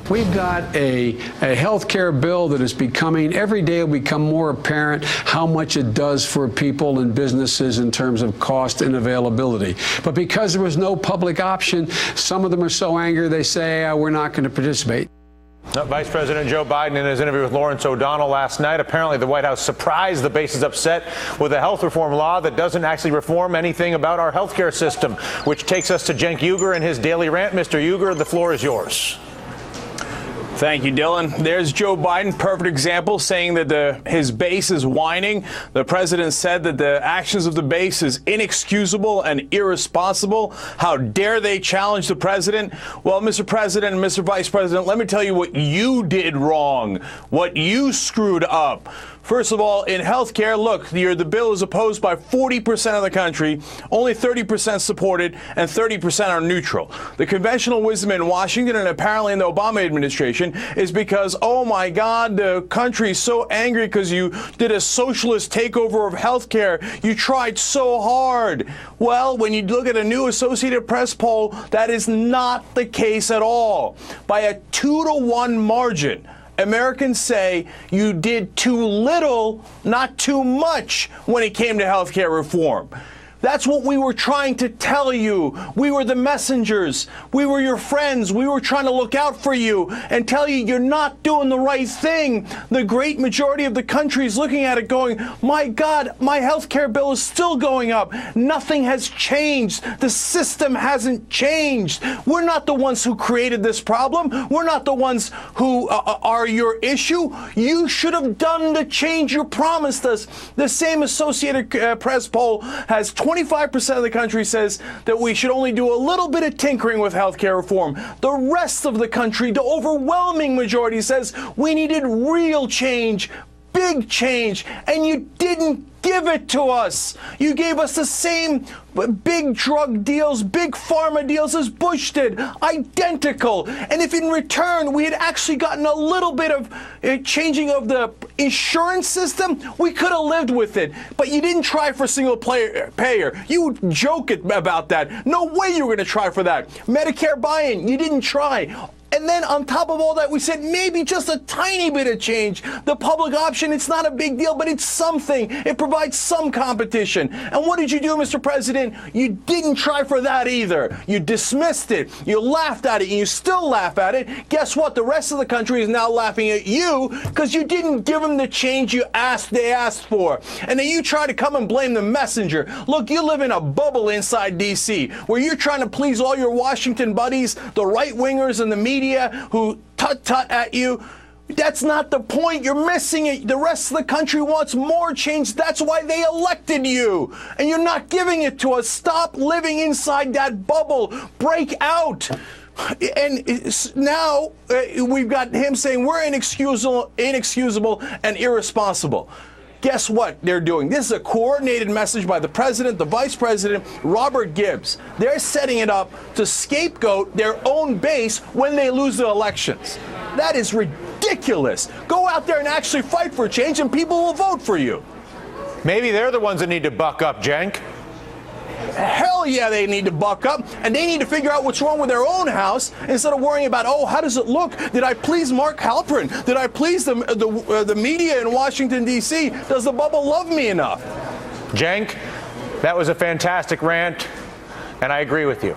We've got a health care bill that is becoming, every day will become more apparent how much it does for people and businesses in terms of cost and availability. But because there was no public option, some of them are so angry they say, we're not going to participate. Vice President Joe Biden, in his interview with Lawrence O'Donnell last night, apparently the White House surprised the base is upset with a health reform law that doesn't actually reform anything about our health care system, which takes us to Cenk Uygur and his Daily Rant. Mr. Uygur, the floor is yours. Thank you, Dylan. There's Joe Biden, perfect example, saying that his base is whining. The president said that the actions of the base is inexcusable and irresponsible. How dare they challenge the president? Well, Mr. President and Mr. Vice President, let me tell you what you did wrong, what you screwed up. First of all, in health care, look, the bill is opposed by 40% of the country, only 30% supported, and 30% are neutral. The conventional wisdom in Washington and apparently in the Obama administration is because, oh my God, the country is so angry because you did a socialist takeover of health care. You tried so hard. Well, when you look at a new Associated Press poll, that is not the case at all. By a 2-to-1 margin, Americans say you did too little, not too much, when it came to health care reform. That's what we were trying to tell you. We were the messengers. We were your friends. We were trying to look out for you and tell you you're not doing the right thing. The great majority of the country is looking at it going, my God, my health care bill is still going up. Nothing has changed. The system hasn't changed. We're not the ones who created this problem. We're not the ones who are your issue. You should have done the change you promised us. The same Associated Press poll has 25% of the country says that we should only do a little bit of tinkering with health care reform. The rest of the country, the overwhelming majority, says we needed real change, big change, and you didn't give it to us. You gave us the same big drug deals, big pharma deals as Bush did, identical. And if in return we had actually gotten a little bit of changing of the insurance system, we could have lived with it. But you didn't try for single payer. You joke about that. No way you were going to try for that. Medicare buy-in, you didn't try. And then on top of all that, we said maybe just a tiny bit of change. The public option, it's not a big deal, but it's something. It provides some competition. And what did you do, Mr. President? You didn't try for that either. You dismissed it. You laughed at it, and you still laugh at it. Guess what? The rest of the country is now laughing at you because you didn't give them the change they asked for. And then you try to come and blame the messenger. Look, you live in a bubble inside D.C. where you're trying to please all your Washington buddies, the right-wingers and the media who tut-tut at you. That's not the point. You're missing it. The rest of the country wants more change. That's why they elected you. And you're not giving it to us. Stop living inside that bubble. Break out. And now we've got him saying we're inexcusable and irresponsible. Guess what they're doing? This is a coordinated message by the president, the vice president, Robert Gibbs. They're setting it up to scapegoat their own base when they lose the elections. That is ridiculous. Go out there and actually fight for change, and people will vote for you. Maybe they're the ones that need to buck up, Cenk. Hell yeah, they need to buck up, and they need to figure out what's wrong with their own house instead of worrying about, oh, how does it look? Did I please Mark Halperin? Did I please the media in Washington, D.C.? Does the bubble love me enough? Cenk, that was a fantastic rant, and I agree with you.